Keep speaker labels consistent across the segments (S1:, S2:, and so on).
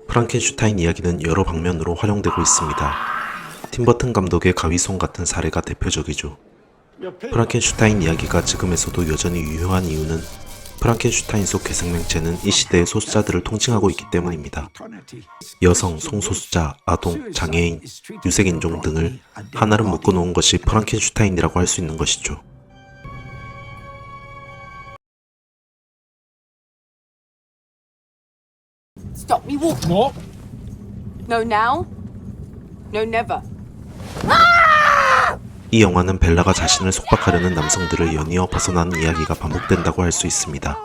S1: 프랑켄슈타인 이야기는 여러 방면으로 활용되고 있습니다. 팀버튼 감독의 가위손 같은 사례가 대표적이죠. 프랑켄슈타인 이야기가 지금에서도 여전히 유효한 이유는 프랑켄슈타인 속 괴생명체는 이 시대의 소수자들을 통칭하고 있기 때문입니다. 여성, 성소수자, 아동, 장애인, 유색인종 등을 하나로 묶어놓은 것이 프랑켄슈타인이라고 할 수 있는 것이죠.
S2: Stop me walk.
S3: No.
S2: No now. No never.
S1: 이 영화는 벨라가 자신을 속박하려는 남성들을 연이어 벗어나는 이야기가 반복된다고 할 수 있습니다.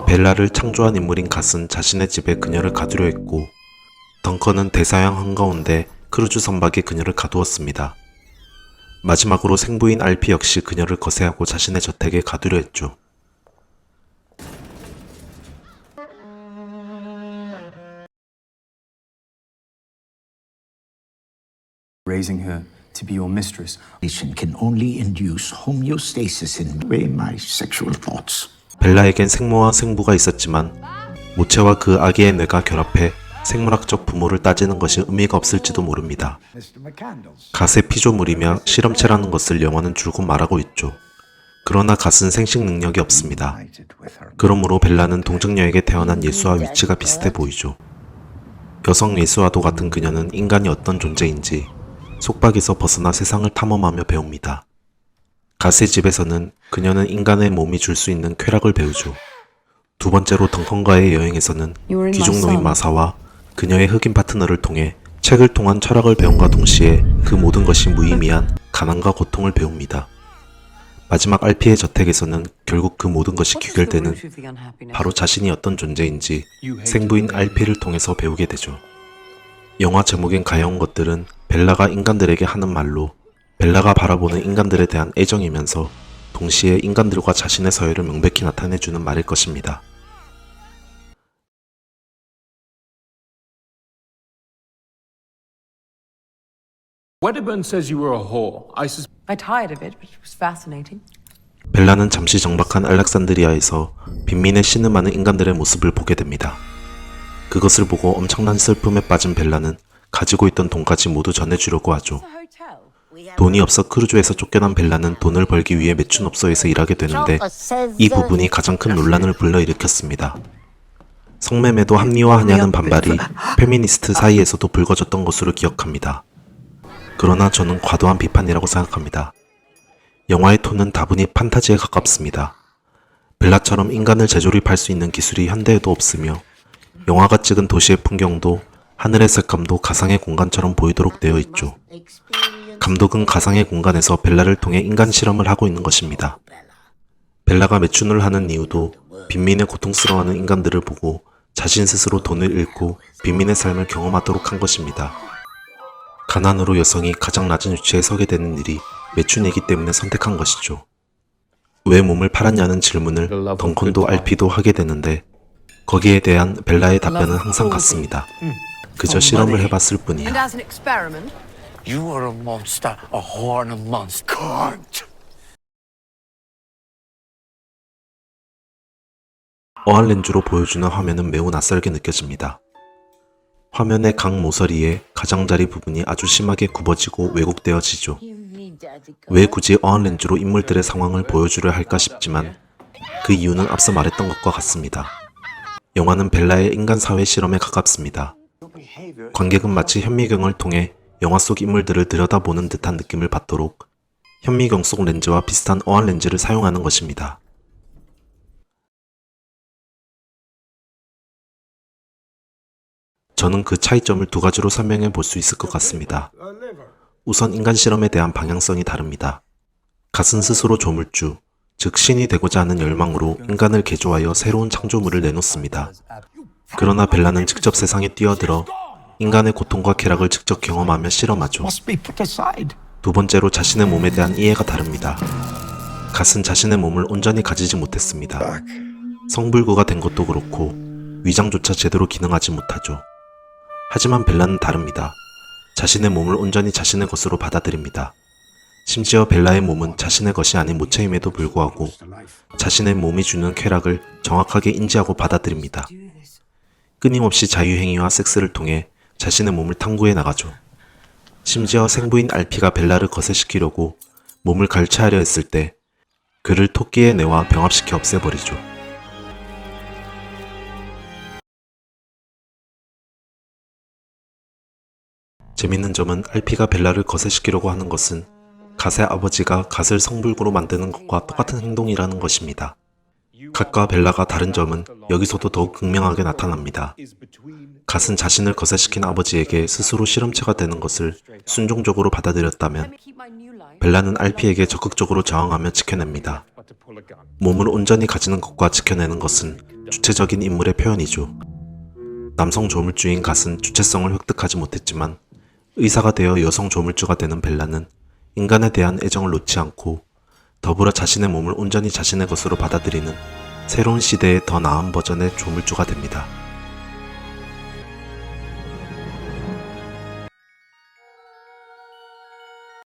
S1: 벨라를 창조한 인물인 갓은 자신의 집에 그녀를 가두려 했고, 덩컨은 대서양 한가운데 크루즈 선박에 그녀를 가두었습니다. 마지막으로 생부인 알피 역시 그녀를 거세하고 자신의 저택에 가두려 했죠.
S4: Raising her to be your mistress.
S5: Can only induce homeostasis in my sexual thoughts.
S1: 벨라에겐 생모와 생부가 있었지만 모체와 그 아기의 뇌가 결합해 생물학적 부모를 따지는 것이 의미가 없을지도 모릅니다. 갓의 피조물이며 실험체라는 것을 영화는 줄곧 말하고 있죠. 그러나 갓은 생식 능력이 없습니다. 그러므로 벨라는 동정녀에게 태어난 예수와 위치가 비슷해 보이죠. 여성 예수와도 같은 그녀는 인간이 어떤 존재인지 속박에서 벗어나 세상을 탐험하며 배웁니다. 갓의 집에서는 그녀는 인간의 몸이 줄 수 있는 쾌락을 배우죠. 두 번째로 덩컨과의 여행에서는 귀족노인 마사와 그녀의 흑인 파트너를 통해 책을 통한 철학을 배움과 동시에 그 모든 것이 무의미한 가난과 고통을 배웁니다. 마지막 알피의 저택에서는 결국 그 모든 것이 귀결되는 바로 자신이 어떤 존재인지 생부인 알피를 통해서 배우게 되죠. 영화 제목인 가여운 것들은 벨라가 인간들에게 하는 말로 벨라가 바라보는 인간들에 대한 애정이면서 동시에 인간들과 자신의 서열을 명백히 나타내주는 말일 것입니다.
S3: Wedderburn says you were a whore.
S2: I tired of it, but it was fascinating.
S1: 벨라는 잠시 정박한 알렉산드리아에서 빈민에 신음하는 인간들의 모습을 보게 됩니다. 그것을 보고 엄청난 슬픔에 빠진 벨라는 가지고 있던 돈까지 모두 전해주려고 하죠. 돈이 없어 크루즈에서 쫓겨난 벨라는 돈을 벌기 위해 매춘업소에서 일하게 되는데 이 부분이 가장 큰 논란을 불러일으켰습니다. 성매매도 합리화하냐는 반발이 페미니스트 사이에서도 불거졌던 것으로 기억합니다. 그러나 저는 과도한 비판이라고 생각합니다. 영화의 톤은 다분히 판타지에 가깝습니다. 벨라처럼 인간을 재조립할 수 있는 기술이 현대에도 없으며 영화가 찍은 도시의 풍경도 하늘의 색감도 가상의 공간처럼 보이도록 되어 있죠. 감독은 가상의 공간에서 벨라를 통해 인간 실험을 하고 있는 것입니다. 벨라가 매춘을 하는 이유도 빈민의 고통스러워하는 인간들을 보고 자신 스스로 돈을 잃고 빈민의 삶을 경험하도록 한 것입니다. 가난으로 여성이 가장 낮은 위치에 서게 되는 일이 매춘이기 때문에 선택한 것이죠. 왜 몸을 팔았냐는 질문을 덩컨도 알피도 하게 되는데 거기에 대한 벨라의 답변은 항상 같습니다. 그저 실험을 해봤을 뿐이야.
S2: And as an experiment,
S5: You are a monster, a horn of monsters. Can't.
S1: 어안 렌즈로 보여주는 화면은 매우 낯설게 느껴집니다. 화면의 각 모서리의 가장자리 부분이 아주 심하게 굽어지고 왜곡되어지죠. 왜 굳이 어안 렌즈로 인물들의 상황을 보여주려 할까 싶지만 그 이유는 앞서 말했던 것과 같습니다. 영화는 벨라의 인간 사회 실험에 가깝습니다. 관객은 마치 현미경을 통해 영화 속 인물들을 들여다보는 듯한 느낌을 받도록 현미경 속 렌즈와 비슷한 어안 렌즈를 사용하는 것입니다. 저는 그 차이점을 두 가지로 설명해 볼 수 있을 것 같습니다. 우선 인간 실험에 대한 방향성이 다릅니다. 갓은 스스로 조물주, 즉 신이 되고자 하는 열망으로 인간을 개조하여 새로운 창조물을 내놓습니다. 그러나 벨라는 직접 세상에 뛰어들어 인간의 고통과 쾌락을 직접 경험하며 실험하죠.
S5: Must be put aside.
S1: 두 번째로 자신의 몸에 대한 이해가 다릅니다. 갓은 자신의 몸을 온전히 가지지 못했습니다. 성불구가 된 것도 그렇고 위장조차 제대로 기능하지 못하죠. 하지만 벨라는 다릅니다. 자신의 몸을 온전히 자신의 것으로 받아들입니다. 심지어 벨라의 몸은 자신의 것이 아닌 모체임에도 불구하고 자신의 몸이 주는 쾌락을 정확하게 인지하고 받아들입니다. 끊임없이 자유행위와 섹스를 통해 자신의 몸을 탐구해 나가죠. 심지어 생부인 알피가 벨라를 거세시키려고 몸을 갈취하려 했을 때 그를 토끼의 뇌와 병합시켜 없애버리죠. 재밌는 점은 알피가 벨라를 거세시키려고 하는 것은 갓의 아버지가 갓을 성불구로 만드는 것과 똑같은 행동이라는 것입니다. 갓과 벨라가 다른 점은 여기서도 더욱 극명하게 나타납니다. 갓은 자신을 거세시킨 아버지에게 스스로 실험체가 되는 것을 순종적으로 받아들였다면 벨라는 알피에게 적극적으로 저항하며 지켜냅니다. 몸을 온전히 가지는 것과 지켜내는 것은 주체적인 인물의 표현이죠. 남성 조물주인 갓은 주체성을 획득하지 못했지만 의사가 되어 여성 조물주가 되는 벨라는 인간에 대한 애정을 놓지 않고 더불어 자신의 몸을 온전히 자신의 것으로 받아들이는 새로운 시대의 더 나은 버전의 조물주가 됩니다.